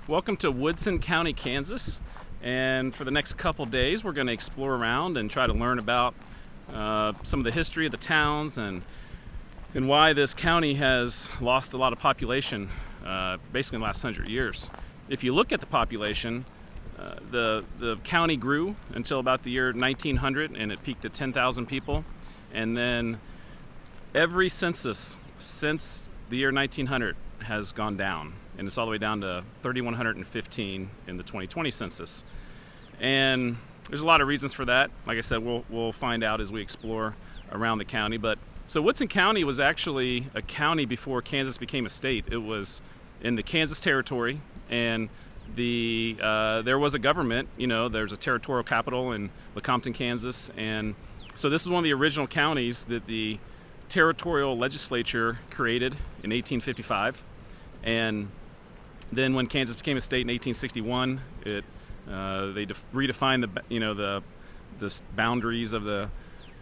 Welcome to Woodson County, Kansas, and for the next couple days we're going to explore around and try to learn about some of the history of the towns and why this county has lost a lot of population basically in the last 100 years. If you look at the population, the county grew until about the year 1900 and it peaked at 10,000 people, and then every census since the year 1900 has gone down, and it's all the way down to 3,115 in the 2020 census. And there's a lot of reasons for that. Like I said, we'll find out as we explore around the county. But so Woodson County was actually a county before Kansas became a state. It was in the Kansas Territory, and there was a government. There's a territorial capital in Lecompton, Kansas, and so this is one of the original counties that the territorial legislature created in 1855. And then when Kansas became a state in 1861, they redefined the boundaries of the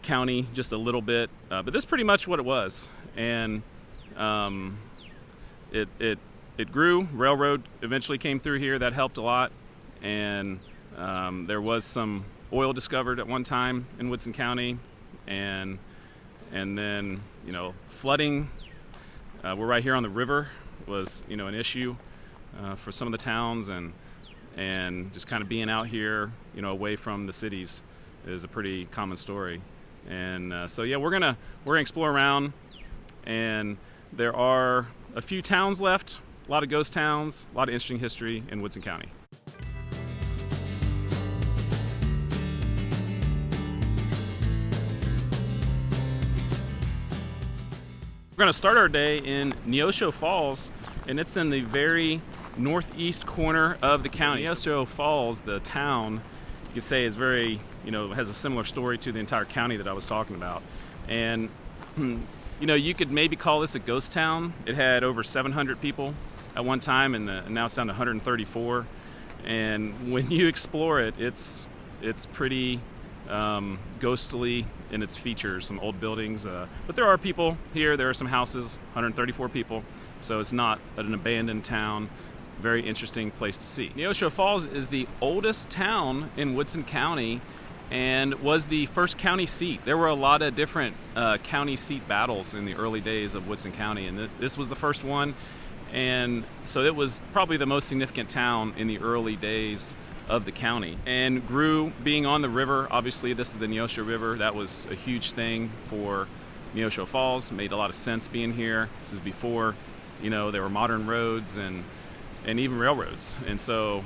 county just a little bit, but that's pretty much what it was. And it grew. Railroad eventually came through here. That helped a lot. And there was some oil discovered at one time in Woodson County, and then flooding. We're right here on the river was an issue for some of the towns, and just kind of being out here away from the cities is a pretty common story. And so yeah, we're gonna explore around, and there are a few towns left, a lot of ghost towns, a lot of interesting history in Woodson County. We're going to start our day in Neosho Falls, and it's in the very northeast corner of the county. Neosho Falls, the town, you could say is very, has a similar story to the entire county that I was talking about. And, you could maybe call this a ghost town. It had over 700 people at one time, and now it's down to 134. And when you explore it, it's pretty ghostly in its features, some old buildings, but there are people here. There are some houses, 134 people, so it's not an abandoned town. Very interesting place to see. Neosho Falls is the oldest town in Woodson County and was the first county seat. There were a lot of different county seat battles in the early days of Woodson County, and this was the first one, and so it was probably the most significant town in the early days of the county, and grew being on the river. Obviously, this is the Neosho River. That was a huge thing for Neosho Falls. Made a lot of sense being here. This is before, there were modern roads and even railroads, and so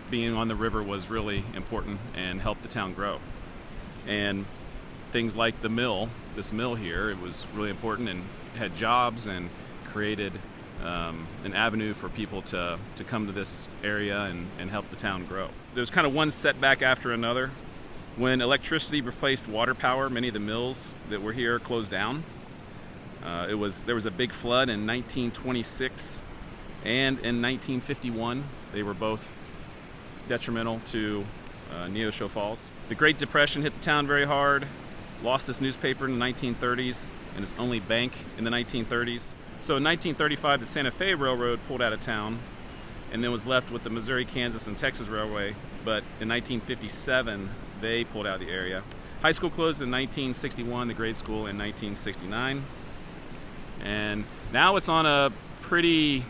being on the river was really important and helped the town grow. And things like this mill here, it was really important and had jobs and created an avenue for people to come to this area and help the town grow. There was kind of one setback after another. When electricity replaced water power, many of the mills that were here closed down. There was a big flood in 1926 and in 1951. They were both detrimental to Neosho Falls. The Great Depression hit the town very hard. Lost its newspaper in the 1930s and its only bank in the 1930s. So in 1935, the Santa Fe Railroad pulled out of town and then was left with the Missouri, Kansas, and Texas Railway. But in 1957, they pulled out of the area. High school closed in 1961, the grade school in 1969. And now it's on a pretty,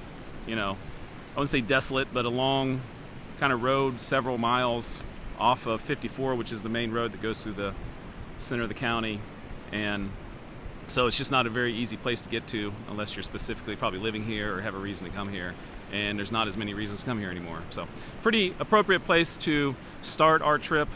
I wouldn't say desolate, but a long kind of road, several miles off of 54, which is the main road that goes through the center of the county. And so it's just not a very easy place to get to unless you're specifically probably living here or have a reason to come here. And there's not as many reasons to come here anymore. So pretty appropriate place to start our trip.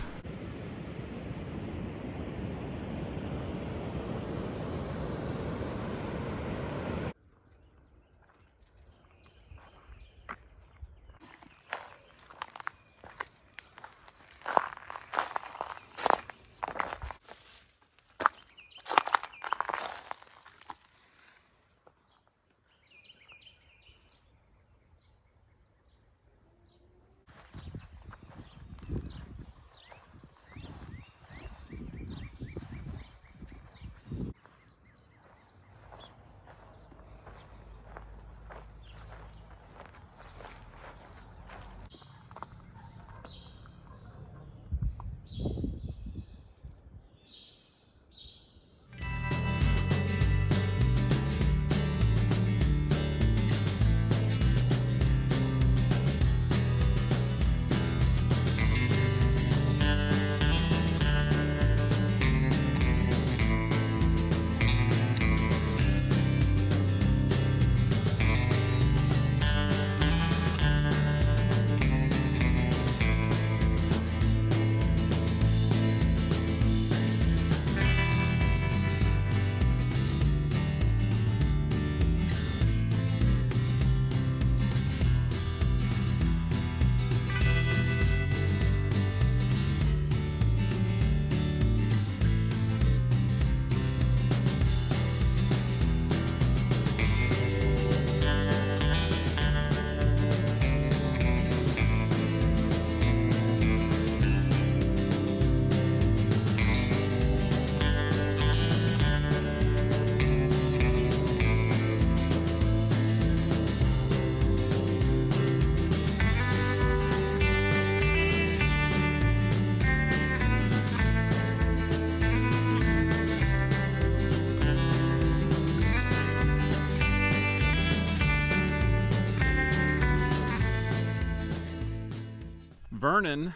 Vernon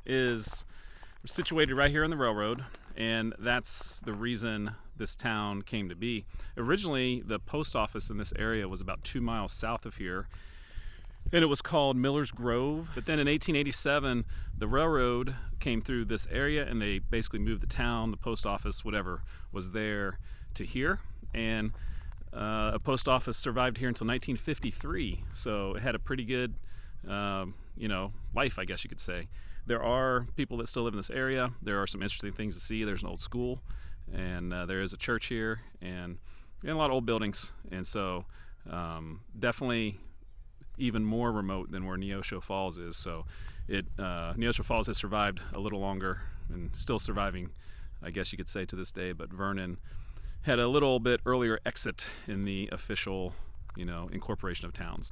is situated right here on the railroad, and that's the reason this town came to be. Originally, the post office in this area was about 2 miles south of here, and it was called Miller's Grove. But then in 1887, the railroad came through this area, and they basically moved the town, the post office, whatever was there, to here. And a post office survived here until 1953, so it had a pretty good life, I guess you could say. There are people that still live in this area. There are some interesting things to see. There's an old school, and there is a church here, and a lot of old buildings. And so definitely even more remote than where Neosho Falls is. So Neosho Falls has survived a little longer and still surviving, I guess you could say, to this day. But Vernon had a little bit earlier exit in the official, incorporation of towns.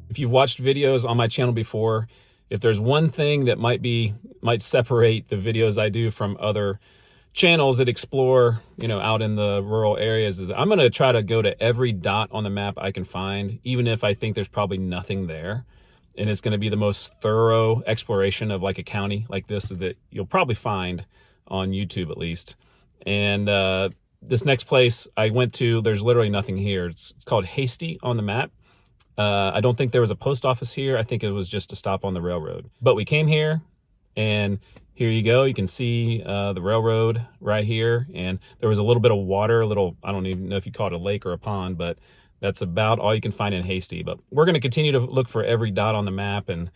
If you've watched videos on my channel before, if there's one thing that might separate the videos I do from other channels that explore, out in the rural areas, is that I'm going to try to go to every dot on the map I can find, even if I think there's probably nothing there. And it's going to be the most thorough exploration of like a county like this that you'll probably find on YouTube, at least. And this next place I went to, there's literally nothing here. It's called Hasty on the map. I don't think there was a post office here. I think it was just a stop on the railroad. But we came here, and here you go. You can see the railroad right here. And there was a little bit of water, I don't even know if you call it a lake or a pond, but that's about all you can find in Hasty. But we're going to continue to look for every dot on the map. And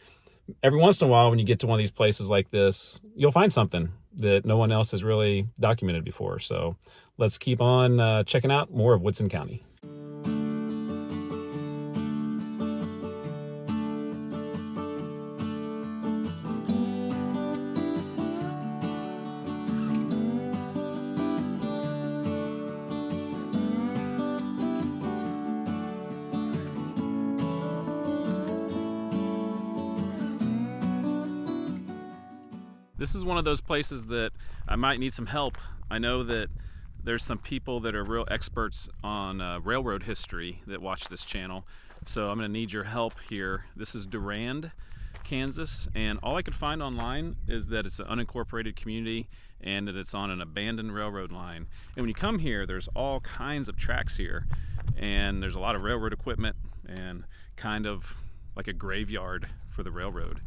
every once in a while, when you get to one of these places like this, you'll find something that no one else has really documented before. So let's keep on checking out more of Woodson County. This is one of those places that I might need some help. I know that there's some people that are real experts on railroad history that watch this channel, so I'm going to need your help here. This is Durand, Kansas, and all I could find online is that it's an unincorporated community and that it's on an abandoned railroad line. And when you come here, there's all kinds of tracks here, and there's a lot of railroad equipment and kind of like a graveyard for the railroad.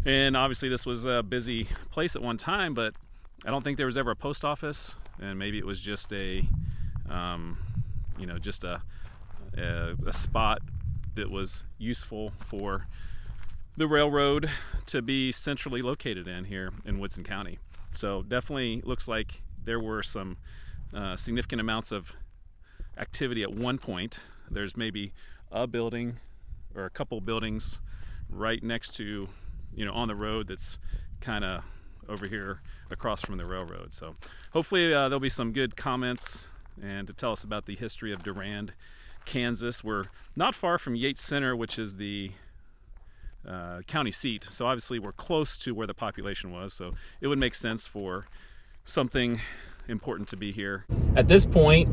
And obviously this was a busy place at one time, but I don't think there was ever a post office, and maybe it was just a spot that was useful for the railroad to be centrally located in here in Woodson County. So definitely looks like there were some significant amounts of activity at one point. There's maybe a building or a couple buildings right next to, on the road that's kind of over here across from the railroad. So hopefully there'll be some good comments and to tell us about the history of Durand, Kansas. We're not far from Yates Center, which is the county seat. So obviously we're close to where the population was. So it would make sense for something important to be here. At this point,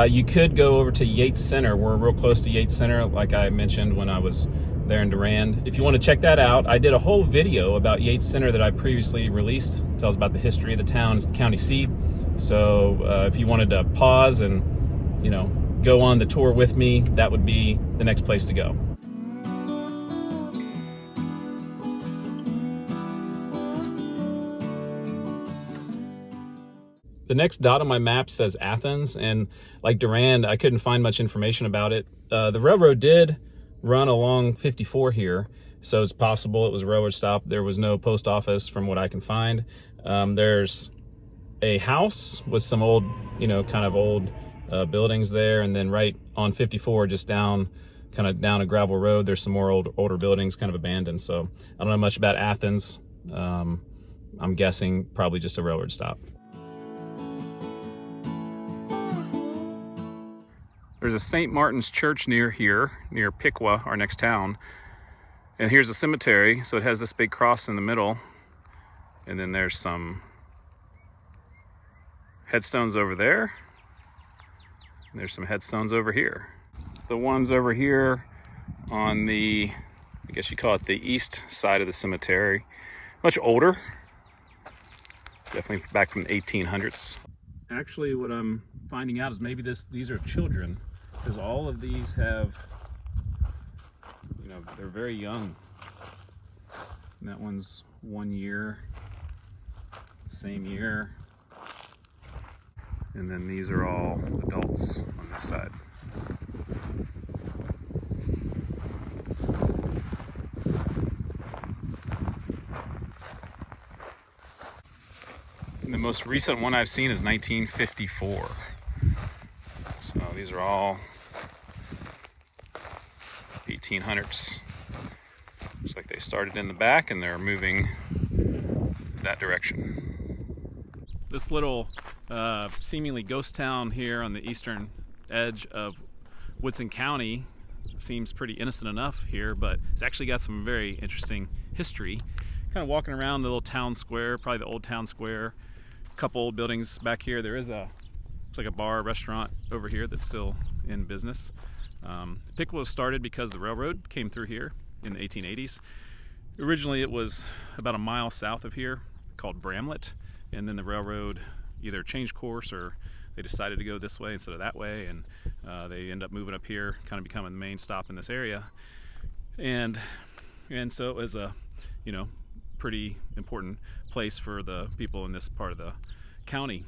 you could go over to Yates Center. We're real close to Yates Center, like I mentioned when I was there in Durand. If you want to check that out, I did a whole video about Yates Center that I previously released. It tells about the history of the town. It's the county seat. So if you wanted to pause and, go on the tour with me, that would be the next place to go. The next dot on my map says Athens, and like Durand, I couldn't find much information about it. The railroad did run along 54 here, so it's possible it was a railroad stop. There was no post office from what I can find. There's a house with some old, kind of old buildings there, and then right on 54, just down a gravel road, there's some more older buildings kind of abandoned. So I don't know much about Athens. I'm guessing probably just a railroad stop. There's a St. Martin's Church near Piqua, our next town. And here's a cemetery, so it has this big cross in the middle. And then there's some headstones over there. And there's some headstones over here. The ones over here on the, I guess you call it the east side of the cemetery, much older. Definitely back from the 1800s. Actually, what I'm finding out is maybe these are children, because all of these have, they're very young. And that one's 1 year, same year. And then these are all adults on this side. And the most recent one I've seen is 1954. So these are all 1800s. Looks like they started in the back and they're moving that direction. This little seemingly ghost town here on the eastern edge of Woodson County seems pretty innocent enough here, but it's actually got some very interesting history. Kind of walking around the little town square, probably the old town square. A couple old buildings back here. There is it's like a bar, restaurant over here that's still in business. Piqua was started because the railroad came through here in the 1880s. Originally it was about a mile south of here, called Bramlett, and then the railroad either changed course or they decided to go this way instead of that way, and they end up moving up here, kind of becoming the main stop in this area. And so it was a pretty important place for the people in this part of the county.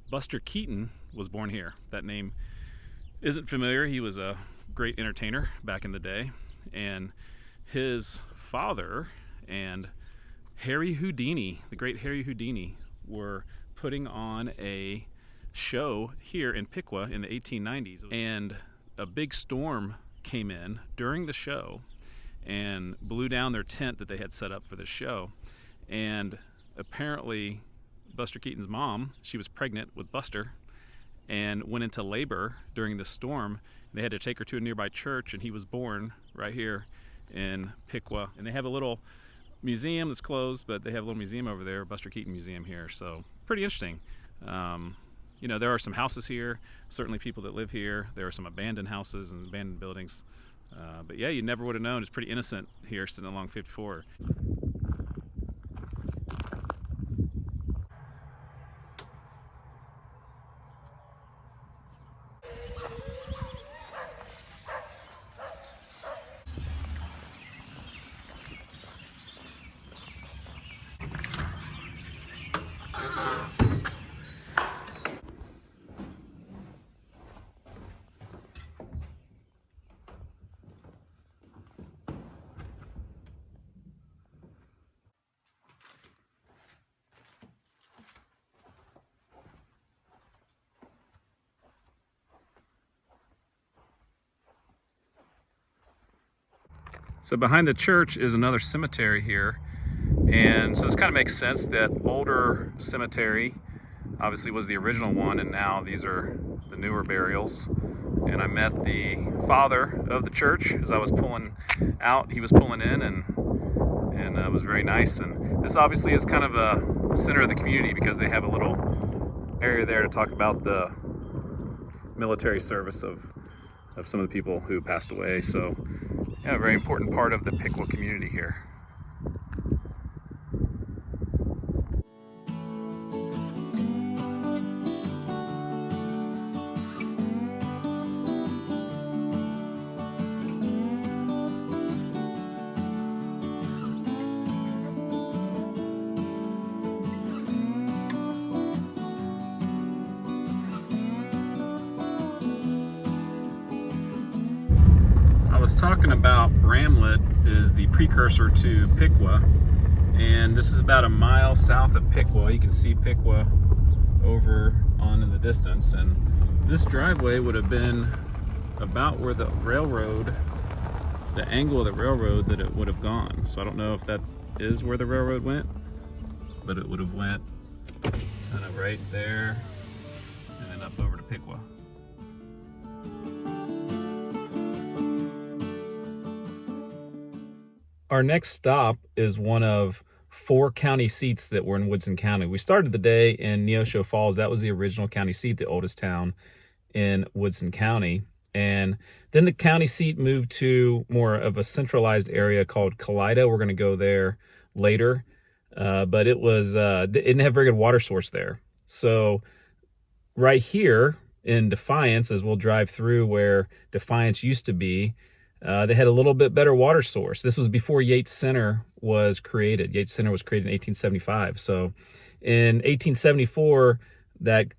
Buster Keaton was born here. That name isn't familiar. He was a great entertainer back in the day, and his father and Harry Houdini, the great Harry Houdini, were putting on a show here in Piqua in the 1890s, and a big storm came in during the show and blew down their tent that they had set up for the show. And apparently Buster Keaton's mom, she was pregnant with Buster and went into labor during the storm. They had to take her to a nearby church, and he was born right here in Piqua. And they have a little museum that's closed, but they have a little museum over there, Buster Keaton Museum here. So pretty interesting. There are some houses here, certainly people that live here. There are some abandoned houses and abandoned buildings. But yeah, you never would have known. It's pretty innocent here sitting along 54. So behind the church is another cemetery here, and so this kind of makes sense. That older cemetery obviously was the original one, and now these are the newer burials. And I met the father of the church as I was pulling out. He was pulling in, and it was very nice. And this obviously is kind of a center of the community because they have a little area there to talk about the military service of some of the people who passed away. So yeah, a very important part of the Piqua community here. was talking about Bramlett is the precursor to Piqua, and this is about a mile south of Piqua. You can see Piqua over on in the distance, and this driveway would have been about where the railroad, the angle of the railroad that it would have gone. So I don't know if that is where the railroad went, but it would have went kind of right there and then up over to Piqua. Our next stop is one of 4 county seats that were in Woodson County. We started the day in Neosho Falls. That was the original county seat, the oldest town in Woodson County. And then the county seat moved to more of a centralized area called Kalida. We're going to go there later. But it didn't have very good water source there. So right here in Defiance, as we'll drive through where Defiance used to be, they had a little bit better water source. This was before Yates Center was created. Yates Center was created in 1875. So in 1874, that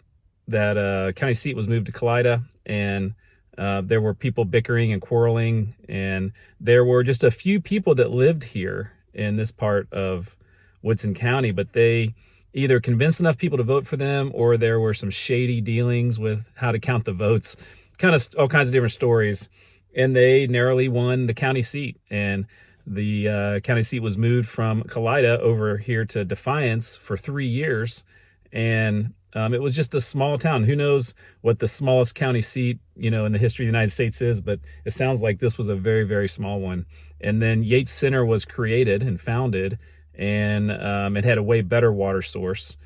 county seat was moved to Kalida, and there were people bickering and quarreling, and there were just a few people that lived here in this part of Woodson County, but they either convinced enough people to vote for them, or there were some shady dealings with how to count the votes, kind of all kinds of different stories. And they narrowly won the county seat, and the county seat was moved from Kalida over here to Defiance for 3 years. And it was just a small town. Who knows what the smallest county seat, in the history of the United States is, but it sounds like this was a very, very small one. And then Yates Center was created and founded, and it had a way better water source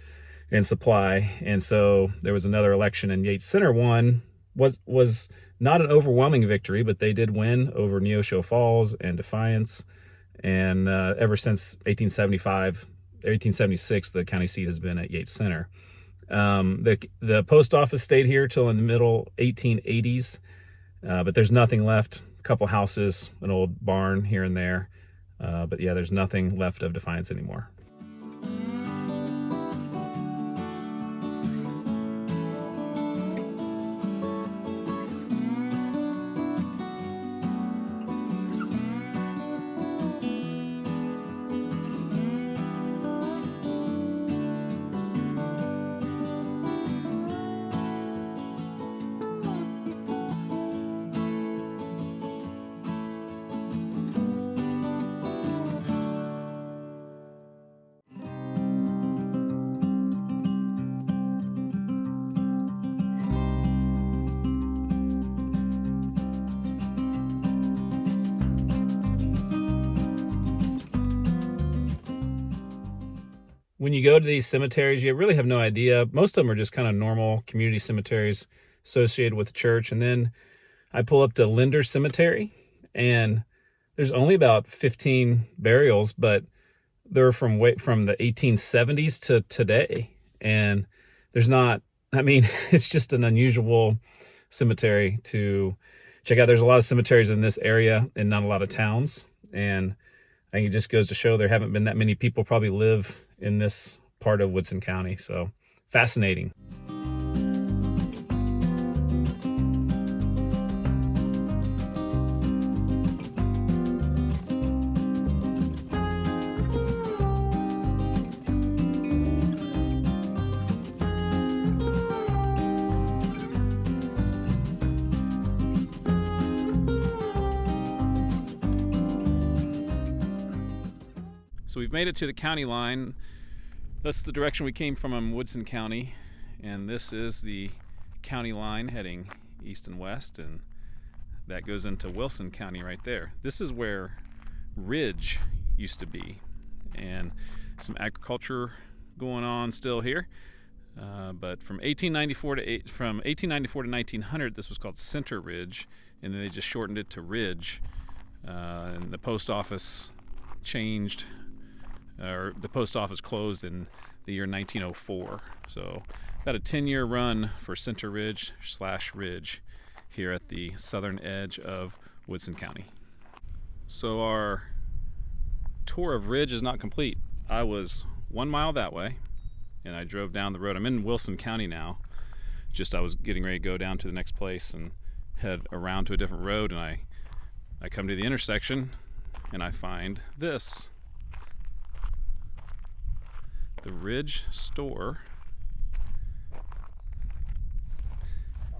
and supply. And so there was another election, and Yates Center won. Was not an overwhelming victory, but they did win over Neosho Falls and Defiance. And ever since 1876, the county seat has been at Yates Center. The post office stayed here till in the middle 1880s, but there's nothing left. A couple houses, an old barn here and there. But yeah, there's nothing left of Defiance anymore. When you go to these cemeteries, you really have no idea. Most of them are just kind of normal community cemeteries associated with the church. And then I pull up to Linder Cemetery, and there's only about 15 burials, but they're from the 1870s to today. And there's not, it's just an unusual cemetery to check out. There's a lot of cemeteries in this area and not a lot of towns. And I think it just goes to show there haven't been that many people probably live in this part of Woodson County. So fascinating. So we've made it to the county line. That's the direction we came from in Woodson County, and this is the county line heading east and west, and that goes into Wilson County right there. This is where Ridge used to be, and some agriculture going on still here. But from 1894 to 1900, this was called Center Ridge, and then they just shortened it to Ridge. And the post office changed. The post office closed in the year 1904. So about a 10-year run for Center Ridge / Ridge here at the southern edge of Woodson County. So our tour of Ridge is not complete. I was 1 mile that way, and I drove down the road. I'm in Wilson County now. I was getting ready to go down to the next place and head around to a different road, and I I come to the intersection and I find this. The Ridge store.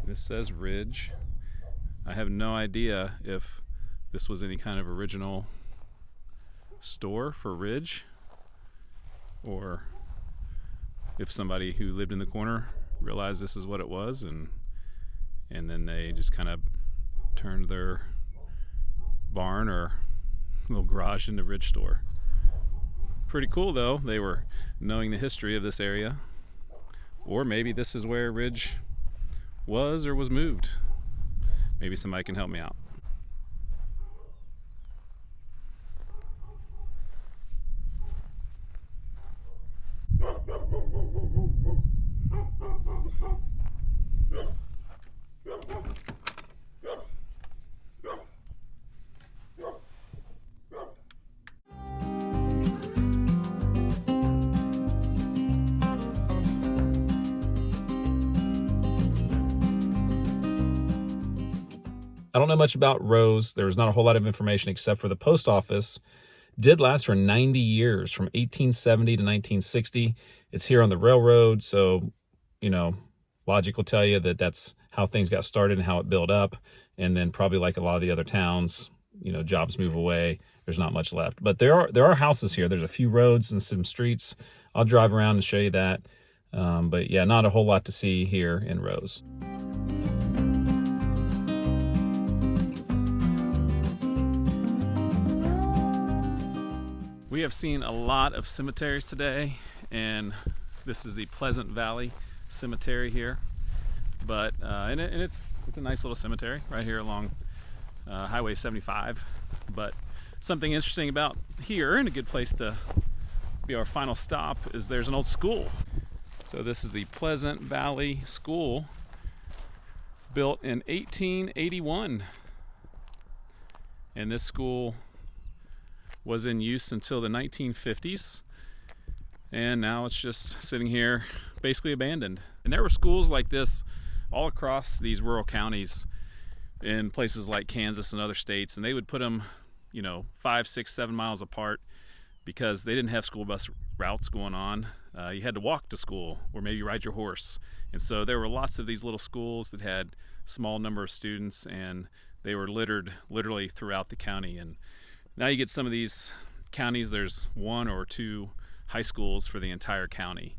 This says Ridge. I have no idea if this was any kind of original store for Ridge, or if somebody who lived in the corner realized this is what it was, and then they just kind of turned their barn or little garage into Ridge store. Pretty cool though, they were knowing the history of this area. Or maybe this is where Ridge was or was moved. Maybe somebody can help me out. I don't know much about Rose. There's not a whole lot of information except for the post office did last for 90 years, from 1870 to 1960. It's here on the railroad, so, you know, logic will tell you that that's how things got started and how it built up. And then probably like a lot of the other towns, you know, jobs move away. There's not much left. But there are houses here. There's a few roads and some streets. I'll drive around and show you that. But yeah, not a whole lot to see here in Rose. We have seen a lot of cemeteries today, and this is the Pleasant Valley Cemetery here. But and it's a nice little cemetery right here along Highway 75. But something interesting about here, and a good place to be our final stop, is there's an old school. So this is the Pleasant Valley School, built in 1881. And this school was in use until the 1950s, and now it's just sitting here basically abandoned. And there were schools like this all across these rural counties in places like Kansas and other states, and they would put them, you know, 5, 6, 7 miles apart because they didn't have school bus routes going on. You had to walk to school or maybe ride your horse. And so there were lots of these little schools that had small number of students, and they were littered literally throughout the county. And now you get some of these counties, there's 1 or 2 high schools for the entire county.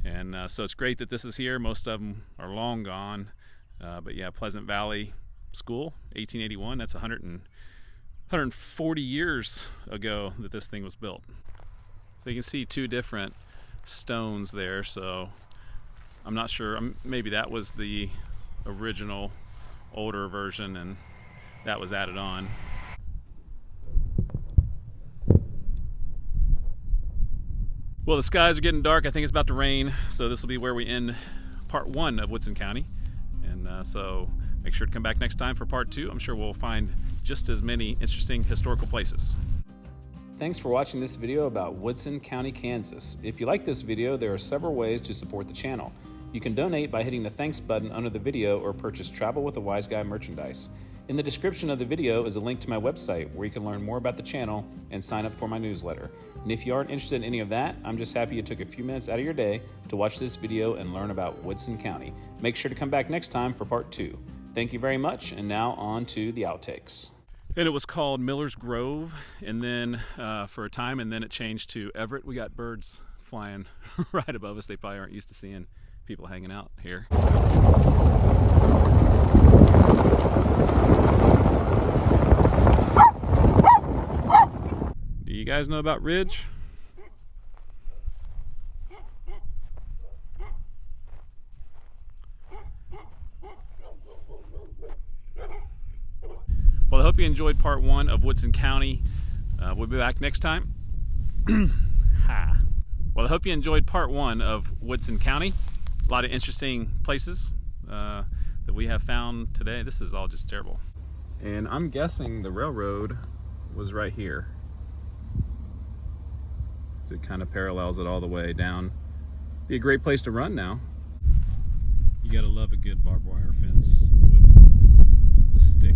And so it's great that this is here. Most of them are long gone. But yeah, Pleasant Valley School, 1881, that's 140 years ago that this thing was built. So you can see 2 different stones there. So I'm not sure, maybe that was the original older version and that was added on. Well, the skies are getting dark. I think it's about to rain, so this will be where we end part 1 of Woodson County. And so make sure to come back next time for part 2. I'm sure we'll find just as many interesting historical places. Thanks for watching this video about Woodson County, Kansas. If you like this video, there are several ways to support the channel. You can donate by hitting the thanks button under the video or purchase Travel with a Wiseguy merchandise. In the description of the video is a link to my website where you can learn more about the channel and sign up for my newsletter. And if you aren't interested in any of that, I'm just happy you took a few minutes out of your day to watch this video and learn about Woodson County. Make sure to come back next time for part 2. Thank you very much, and now on to the outtakes. And it was called Miller's Grove, and then for a time, and then it changed to Everett. We got birds flying right above us. They probably aren't used to seeing people hanging out here. Do you guys know about Ridge? Well, I hope you enjoyed part 1 of Woodson County. We'll be back next time. Well, I hope you enjoyed part 1 of Woodson County. A lot of interesting places that we have found today. This is all just terrible. And I'm guessing the railroad was right here. So it kind of parallels it all the way down. Be a great place to run now. You gotta love a good barbed wire fence with a stick.